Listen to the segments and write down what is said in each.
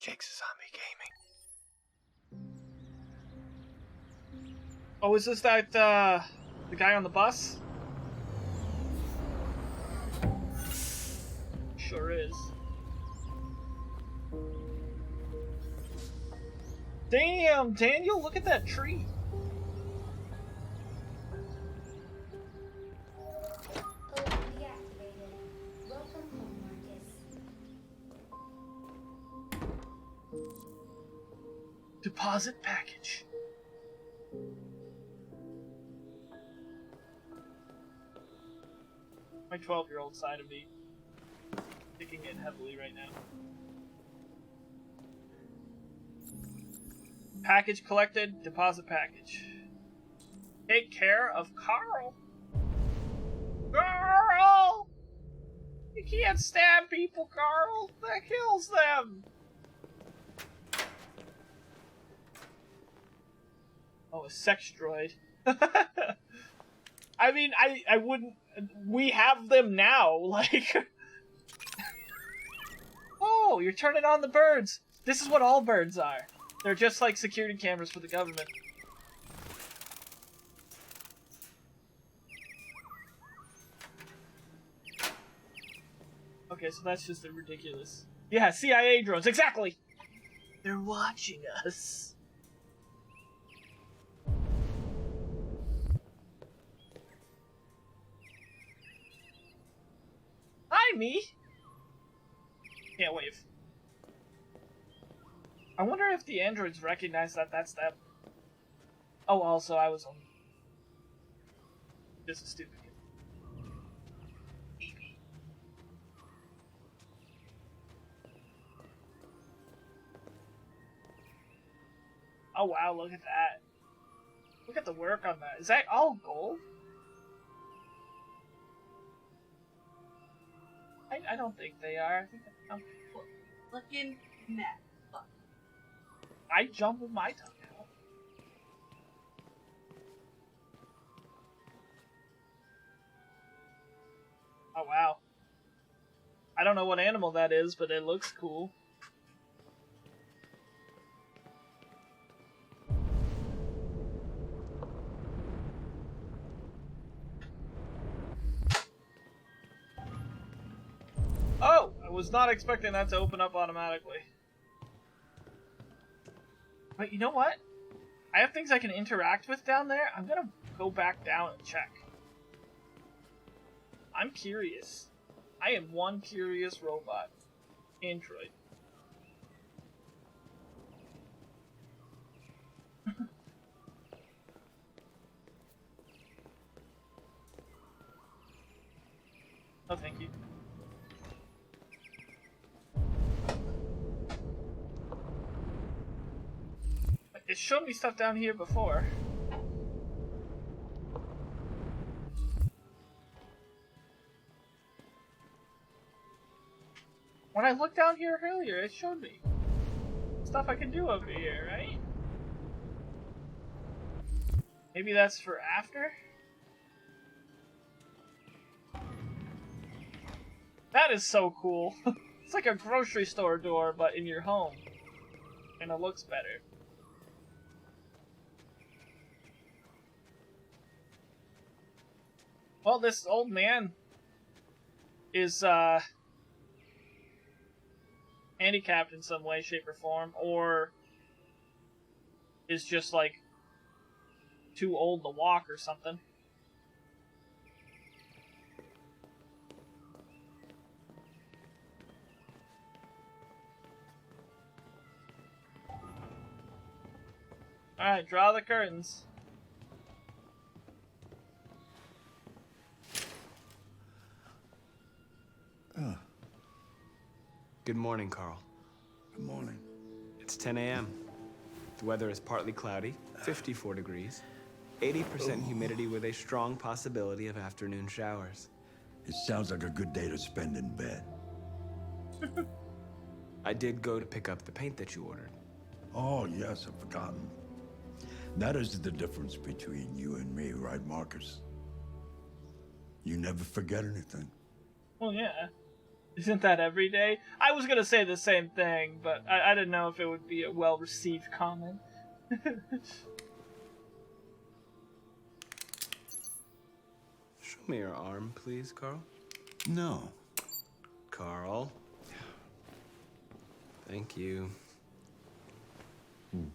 Jakesazombie Gaming. Oh, is this that, the guy on the bus? Sure is. Damn, Daniel, look at that tree. Code deactivated. Welcome home, Markus. Deposit package. My 12-year-old side of me kicking in heavily right now. Package collected, deposit package. Take care of Carl. Carl! You can't stab people, Carl. That kills them. Oh, a sex droid. I mean, I wouldn't... We have them now, like... Oh, you're turning on the birds. This is what all birds are. They're just like security cameras for the government. Okay, so that's just ridiculous. Yeah, CIA drones, exactly! They're watching us. Hi, me! Can't wave. I wonder if the androids recognize that that's them. Oh, also, I was on... This is stupid. Maybe. Oh wow, look at that. Look at the work on that. Is that all gold? I don't think they are. I think I'm looking mad. I jump with my tongue out. Oh wow. I don't know what animal that is, but it looks cool. Oh! I was not expecting that to open up automatically. But you know what? I have things I can interact with down there. I'm gonna go back down and check. I'm curious. I am one curious robot. Android. Oh, thank you. It showed me stuff down here before. When I looked down here earlier, it showed me stuff I can do over here, right? Maybe that's for after? That is so cool. It's like a grocery store door, but in your home. And it looks better. Well, this old man is, handicapped in some way, shape, or form, or is just, like, too old to walk or something. Alright, draw the curtains. Good morning, Carl. Good morning. It's 10 a.m. The weather is partly cloudy, 54 degrees, 80% humidity with a strong possibility of afternoon showers. It sounds like a good day to spend in bed. I did go to pick up the paint that you ordered. Oh, yes, I've forgotten. That is the difference between you and me, right, Markus? You never forget anything. Well, yeah. Isn't that every day? I was gonna say the same thing, but I didn't know if it would be a well-received comment. Show me your arm, please, Carl. No. Carl. Thank you.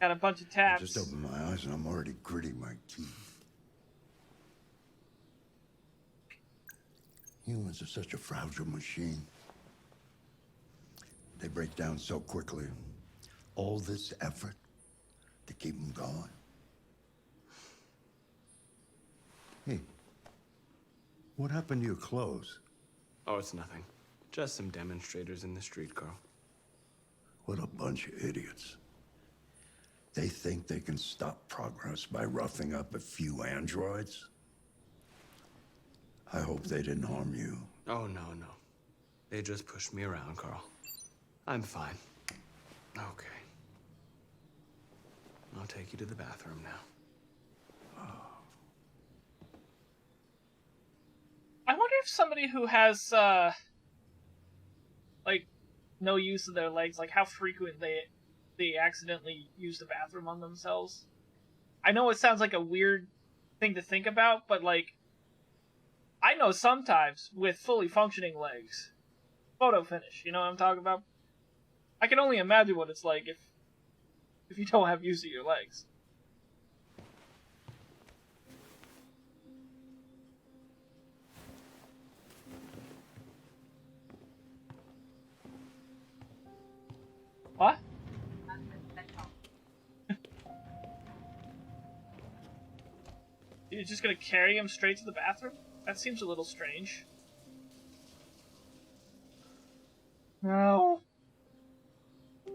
Got a bunch of I taps. just opened my eyes and I'm already gritting my teeth. Humans are such a fragile machine. They break down so quickly. All this effort to keep them going. Hey, what happened to your clothes? Oh, it's nothing. Just some demonstrators in the street, Carl. What a bunch of idiots. They think they can stop progress by roughing up a few androids? I hope they didn't harm you. Oh, no. They just pushed me around, Carl. I'm fine. Okay. I'll take you to the bathroom now. I wonder if somebody who has, like, no use of their legs, like, how frequent they accidentally use the bathroom on themselves. I know it sounds like a weird thing to think about, but, like, I know sometimes with fully functioning legs, photo finish, you know what I'm talking about? I can only imagine what it's like if you don't have use of your legs. What? You're just gonna carry him straight to the bathroom? That seems a little strange. No. I'm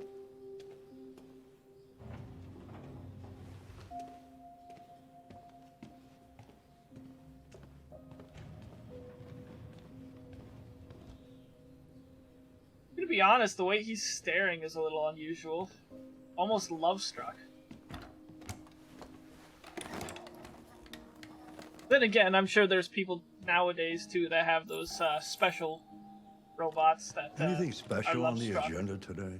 gonna be honest, the way he's staring is a little unusual. Almost love-struck. Then again, I'm sure there's people nowadays, too, that have those special robots that Anything are special on the love-struck. agenda today?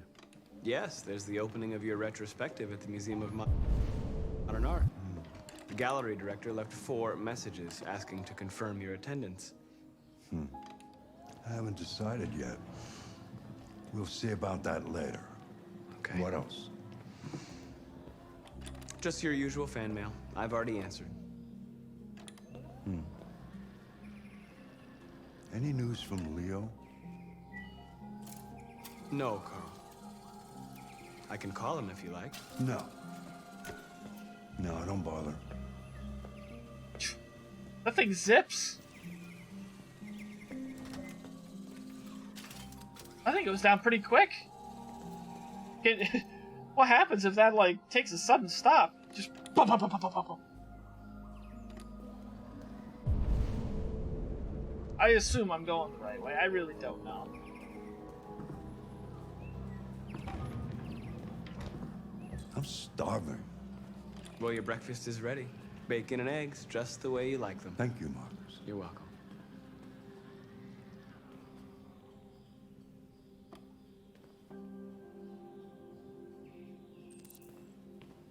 Yes, there's the opening of your retrospective at the Museum of Modern Art. The gallery director left 4 messages asking to confirm your attendance. I haven't decided yet. We'll see about that later. Okay. What else? Just your usual fan mail. I've already answered. Any news from Leo? No, Carl. I can call him if you like. No. No, don't bother. That thing zips. I think it was down pretty quick. What happens if that, like, takes a sudden stop? Just bum, bum, bum, bum, bum, bum. I assume I'm going the right way. I really don't know. I'm starving. Well, your breakfast is ready. Bacon and eggs, just the way you like them. Thank you, Markus. You're welcome.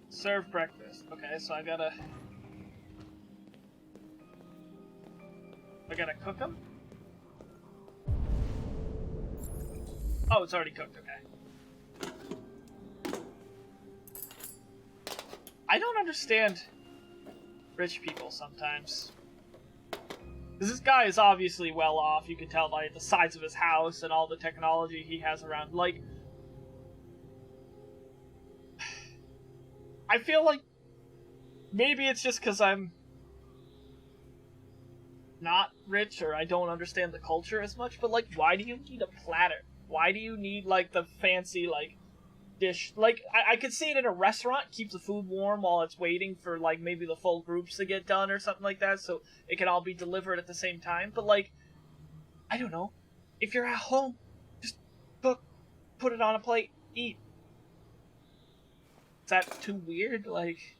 Serve breakfast. Okay, so I gotta cook them? Oh, it's already cooked, okay. I don't understand rich people sometimes. Because this guy is obviously well off, you can tell by the size of his house and all the technology he has around. Like, I feel like maybe it's just because I'm not rich or I don't understand the culture as much, but, like, why do you need a platter? Why do you need, like, the fancy, like, dish? Like, I could see it in a restaurant, keep the food warm while it's waiting for, like, maybe the full groups to get done or something like that, so it can all be delivered at the same time. But, like, I don't know. If you're at home, just cook, put it on a plate, eat. Is that too weird? Like,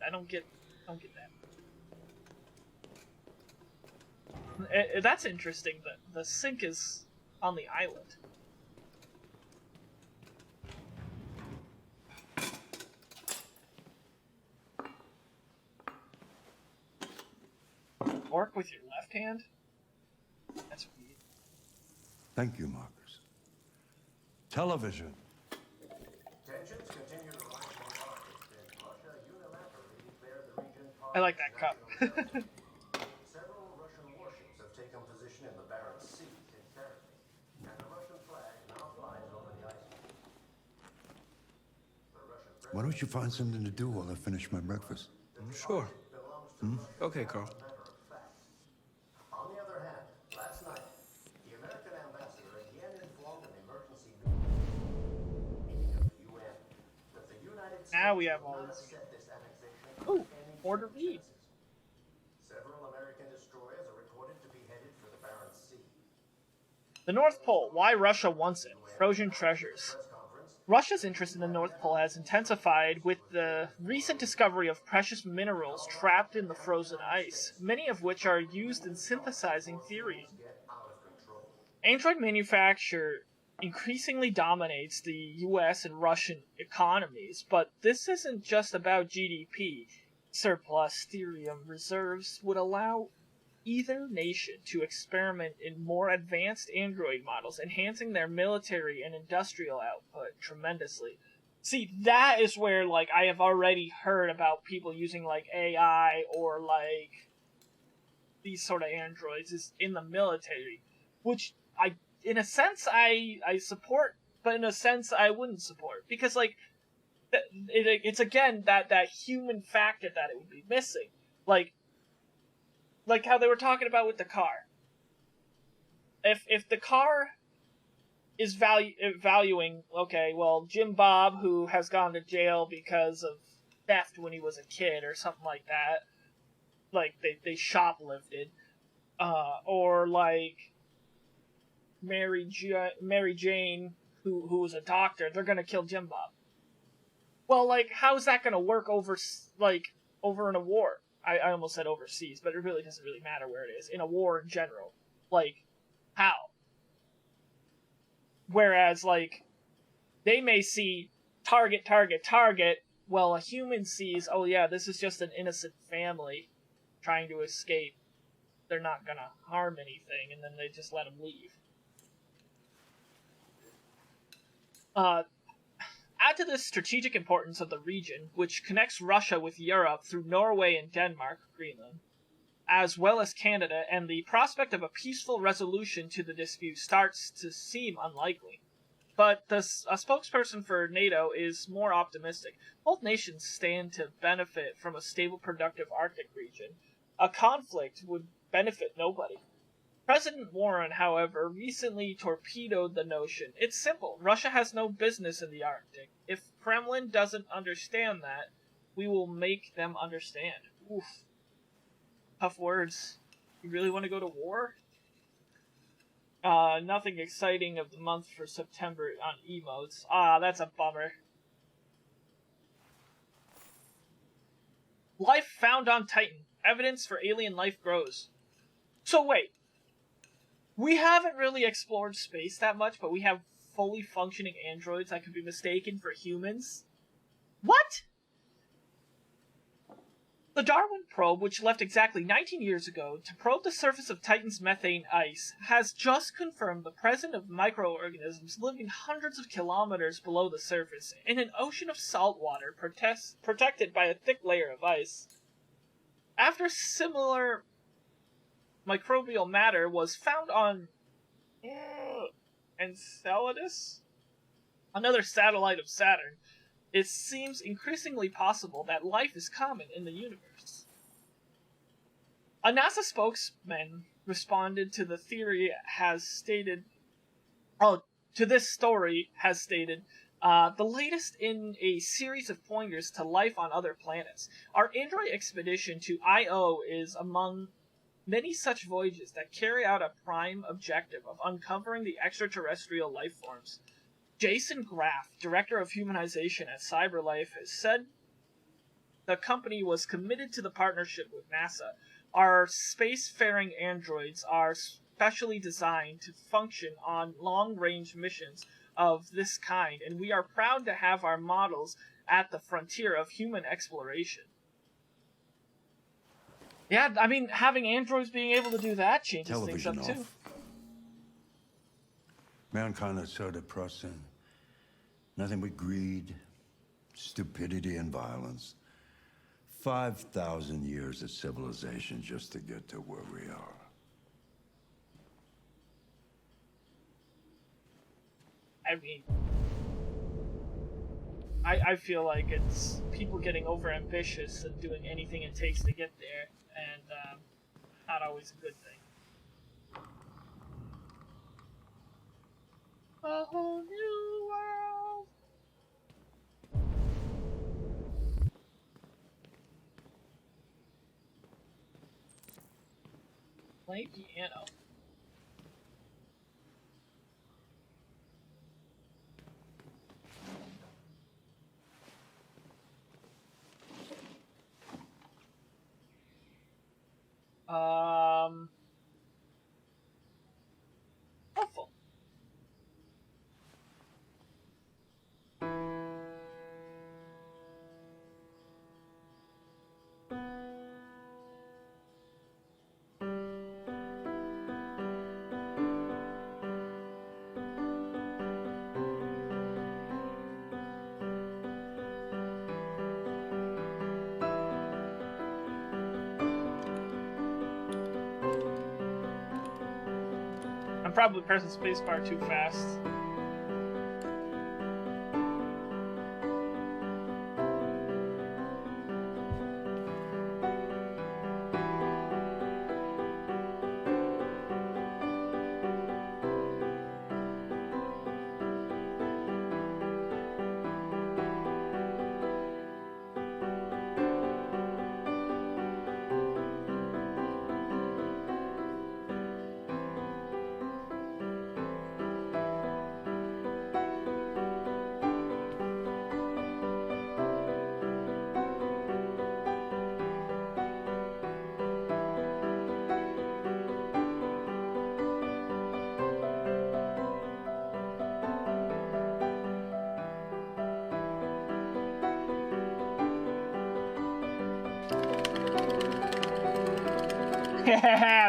I don't get that. That's interesting. The sink is on the island. Work with your left hand? That's weird. Thank you, Markus. Television. Tensions continue to rise in the Arctic as Russia unilaterally declared the region part I like of that its cup. national territory. Several Russian warships have taken position in the Barents Sea concurrently, and the Russian flag now flies over the iceberg. The Russian Why don't you find something to do while I finish my breakfast? Sure. belongs to Russia Okay, Carl. as a matter of fact. On the other hand, last night, the American ambassador again informed an emergency meeting of the UN that the United States Now we have will all not these. accept this annexation Ooh, under any order read. circumstances. Several American destroyers are reported to be headed for the Barents Sea. The North Pole. Why Russia wants it. Frozen treasures. Press conference. Russia's interest in the North Pole has intensified with the recent discovery of precious minerals trapped in the frozen ice, many of which are used in synthesizing therium. Get out of control. Android manufacture increasingly dominates the US and Russian economies, but this isn't just about GDP. Surplus therium reserves would allow either nation to experiment in more advanced Android models, enhancing their military and industrial output tremendously. See, that is where, like, I have already heard about people using, like, AI or, like, these sort of androids is in the military, which in a sense, I support, but in a sense, I wouldn't support. Because, like, it's again that human factor that it would be missing. Like how they were talking about with the car. If the car is valuing, okay, well, Jim Bob, who has gone to jail because of theft when he was a kid or something like that, like they shoplifted, or like Mary Jane, who was a doctor, they're gonna kill Jim Bob. Well, like, how is that gonna work over in a war? I almost said overseas, but it really doesn't really matter where it is. In a war in general. Like, how? Whereas, like, they may see target. Well, a human sees, oh yeah, this is just an innocent family trying to escape. They're not gonna harm anything, and then they just let them leave. Add to the strategic importance of the region, which connects Russia with Europe through Norway and Denmark, Greenland, as well as Canada, and the prospect of a peaceful resolution to the dispute starts to seem unlikely. But a spokesperson for NATO is more optimistic. Both nations stand to benefit from a stable, productive Arctic region. A conflict would benefit nobody. President Warren, however, recently torpedoed the notion. It's simple. Russia has no business in the Arctic. If Kremlin doesn't understand that, we will make them understand. Oof. Tough words. You really want to go to war? Nothing exciting of the month for September on emotes. That's a bummer. Life found on Titan. Evidence for alien life grows. So wait. We haven't really explored space that much, but we have fully functioning androids that could be mistaken for humans? What? The Darwin probe, which left exactly 19 years ago to probe the surface of Titan's methane ice, has just confirmed the presence of microorganisms living hundreds of kilometers below the surface in an ocean of salt water protected by a thick layer of ice. After similar microbial matter was found on Enceladus, another satellite of Saturn, it seems increasingly possible that life is common in the universe. A NASA spokesman responded to the theory to this story has stated, the latest in a series of pointers to life on other planets. Our Android expedition to Io is among many such voyages that carry out a prime objective of uncovering the extraterrestrial life forms. Jason Graff, director of humanization at CyberLife, has said the company was committed to the partnership with NASA. Our spacefaring androids are specially designed to function on long-range missions of this kind, and we are proud to have our models at the frontier of human exploration. Yeah, I mean, having androids being able to do that changes Television things up, too. off. Mankind is so depressing. Nothing but greed, stupidity, and violence. 5,000 years of civilization just to get to where we are. I mean, I feel like it's people getting overambitious and doing anything it takes to get there, and not always a good thing. A whole new world. Play piano. Helpful. I'm probably pressing spacebar too fast.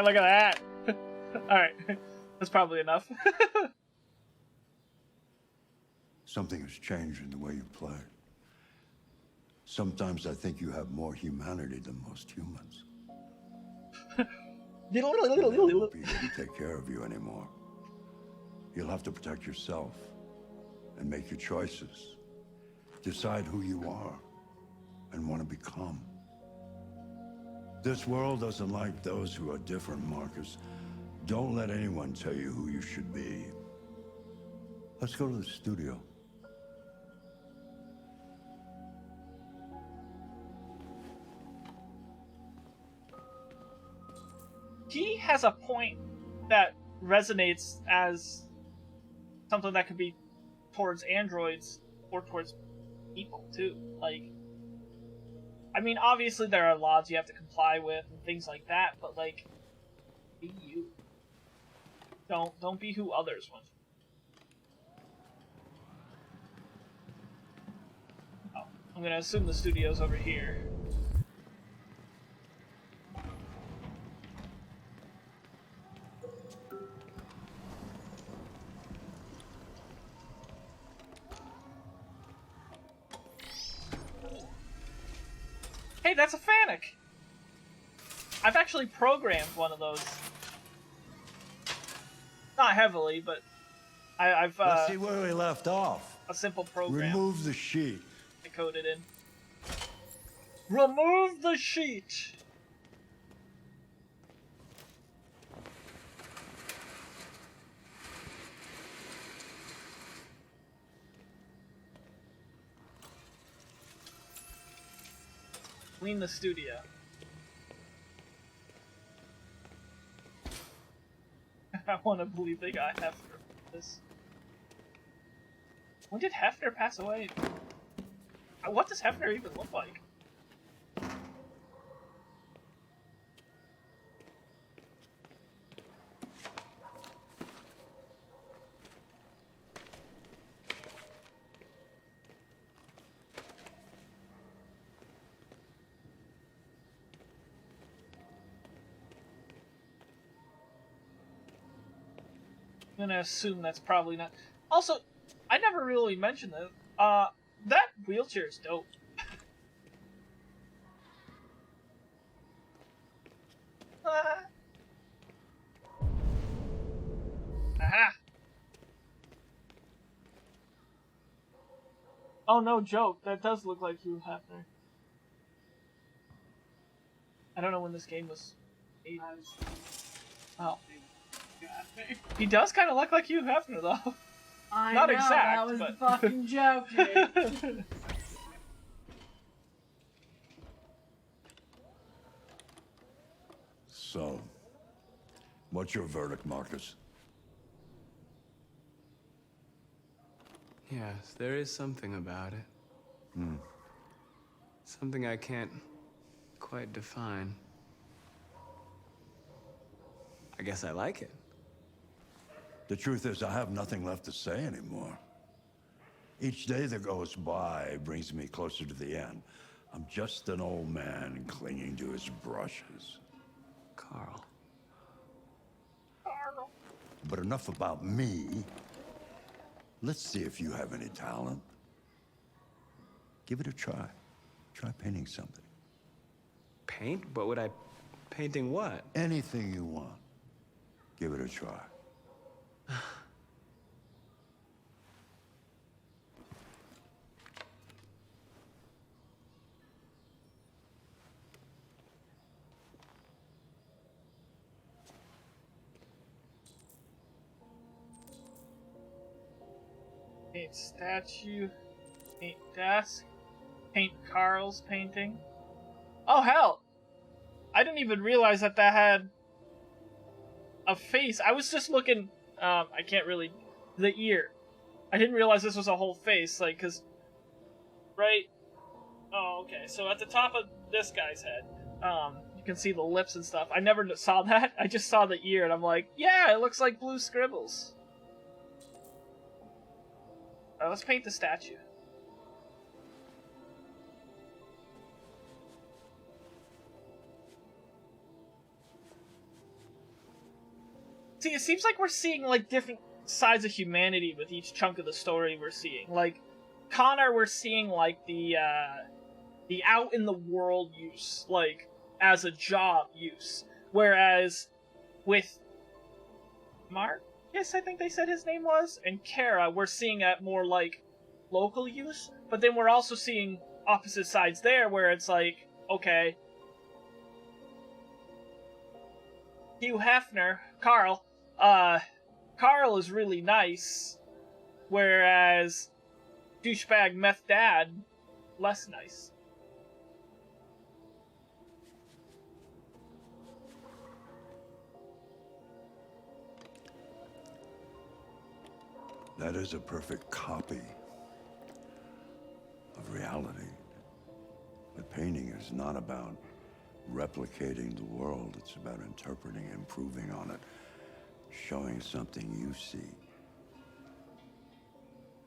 Look at that. Alright. That's probably enough. Something has changed in the way you play. Sometimes I think you have more humanity than most humans. I won't be here to take care of you anymore. You'll have to protect yourself and make your choices. Decide who you are and want to become. This world doesn't like those who are different, Markus. Don't let anyone tell you who you should be. Let's go to the studio. He has a point that resonates as something that could be towards androids or towards people too. Like, I mean, obviously there are laws you have to comply with and things like that, but like, be you. Don't be who others want. Oh, I'm gonna assume the studio's over here. Hey, that's a Fanic! I've actually programmed one of those. Not heavily, but I've Let's see where we left off. a simple program Remove the sheet. I coded in. Remove the sheet! Clean the studio. I want to believe they got Hefner for this. When did Hefner pass away? What does Hefner even look like? I'm gonna assume that's probably not. Also, I never really mentioned this. That wheelchair is dope. Aha! Oh, no joke. That does look like Hugh Hefner. I don't know when this game was made. Oh. He does kind of look like Hugh Hefner, though. I Not know, exact, that was but... the fucking joke, dude. So, what's your verdict, Markus? Yes, there is something about it. Something I can't quite define. I guess I like it. The truth is, I have nothing left to say anymore. Each day that goes by brings me closer to the end. I'm just an old man clinging to his brushes. Carl. But enough about me. Let's see if you have any talent. Give it a try. Try painting something. Paint? What would I... Painting what? Anything you want. Give it a try. Paint statue, paint desk, paint Carl's painting. Oh hell! I didn't even realize that that had a face. I was just looking, I can't really, the ear. I didn't realize this was a whole face, like, cause, right? Oh, okay, so at the top of this guy's head, you can see the lips and stuff. I never saw that. I just saw the ear and I'm like, yeah, it looks like blue scribbles. Alright, let's paint the statue. See, it seems like we're seeing, like, different sides of humanity with each chunk of the story we're seeing. Like, Connor, we're seeing, like, the out in the world use, like, as a job use. Whereas, with Markus, I think they said his name was, and Kara, we're seeing at more, like, local use. But then we're also seeing opposite sides there, where it's like, okay, Hugh Hefner, Carl is really nice, whereas douchebag meth dad, less nice. That is a perfect copy of reality. But painting is not about replicating the world. It's about interpreting, improving on it, showing something you see.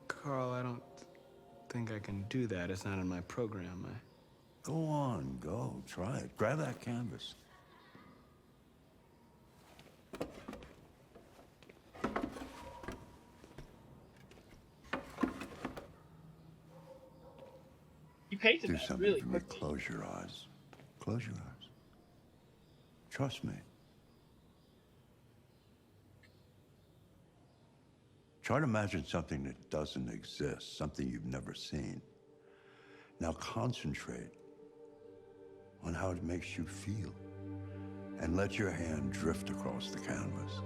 Carl, I don't think I can do that. It's not in my program. Go on, go. Try it. Grab that canvas. You painted Do that something really for me. quickly. Close your eyes. Close your eyes. Trust me. Try to imagine something that doesn't exist, something you've never seen. Now concentrate on how it makes you feel, and let your hand drift across the canvas.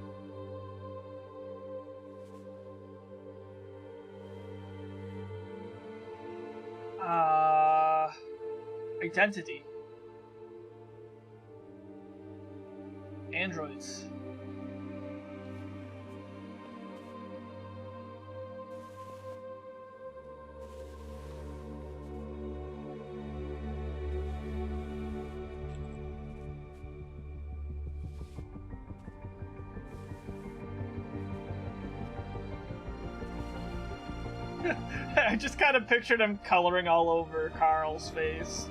Identity. Androids. I just kind of pictured him coloring all over Carl's face.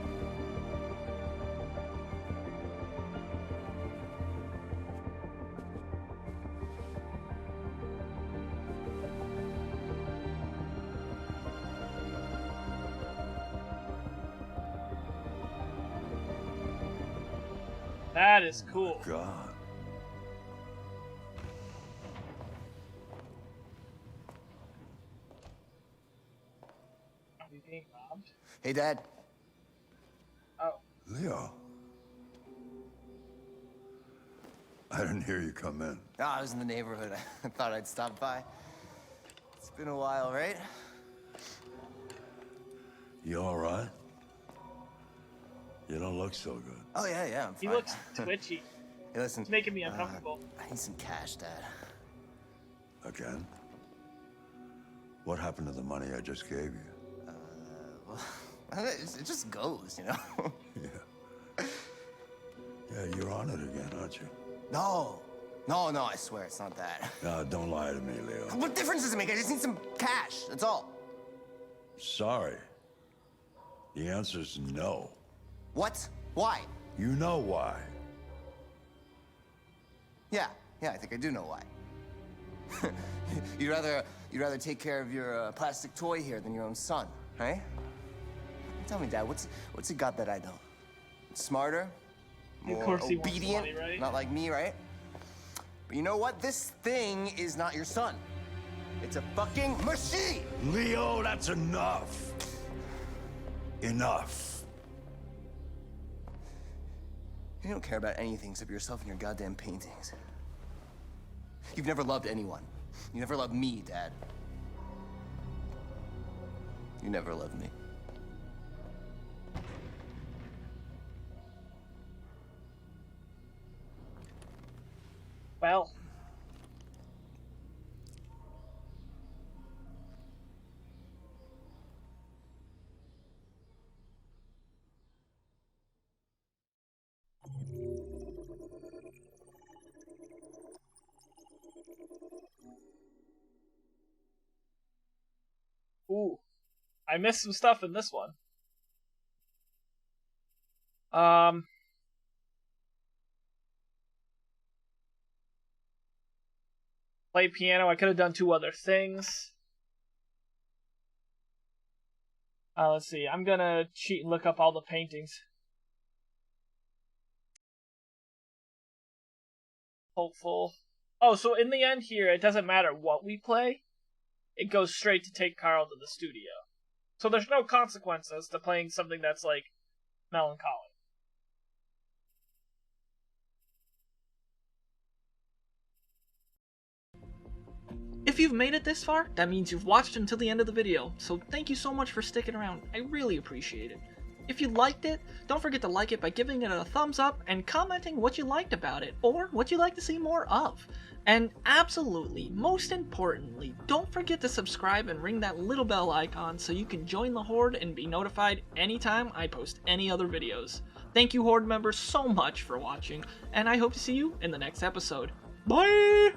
That is cool. God. Are we being robbed? Hey, Dad. Oh. Leo. I didn't hear you come in. Oh, I was in the neighborhood. I thought I'd stop by. It's been a while, right? You all right? You don't look so good. Oh, yeah, I'm fine. He looks twitchy. Hey, listen. It's making me uncomfortable. I need some cash, Dad. Again? What happened to the money I just gave you? Well, it just goes, you know? Yeah. Yeah, you're on it again, aren't you? No, I swear it's not that. No, don't lie to me, Leo. What difference does it make? I just need some cash, that's all. Sorry. The answer's no. What? Why? You know why. Yeah, I think I do know why. you'd rather take care of your plastic toy here than your own son, right? Tell me, Dad, what's it got that I don't? Smarter? More Of course he wants obedient? money, right? Not like me, right? But you know what? This thing is not your son. It's a fucking machine! Leo, that's enough. Enough. You don't care about anything except yourself and your goddamn paintings. You've never loved anyone. You never loved me, Dad. You never loved me. Well. Ooh. I missed some stuff in this one. Play piano. I could have done 2 other things. Let's see. I'm gonna cheat and look up all the paintings. Hopeful. Oh, so in the end here, it doesn't matter what we play. It goes straight to take Carl to the studio. So there's no consequences to playing something that's, like, melancholy. If you've made it this far, that means you've watched until the end of the video, so thank you so much for sticking around. I really appreciate it. If you liked it, don't forget to like it by giving it a thumbs up and commenting what you liked about it, or what you'd like to see more of. And absolutely, most importantly, don't forget to subscribe and ring that little bell icon so you can join the Horde and be notified anytime I post any other videos. Thank you, Horde members, so much for watching, and I hope to see you in the next episode. Bye!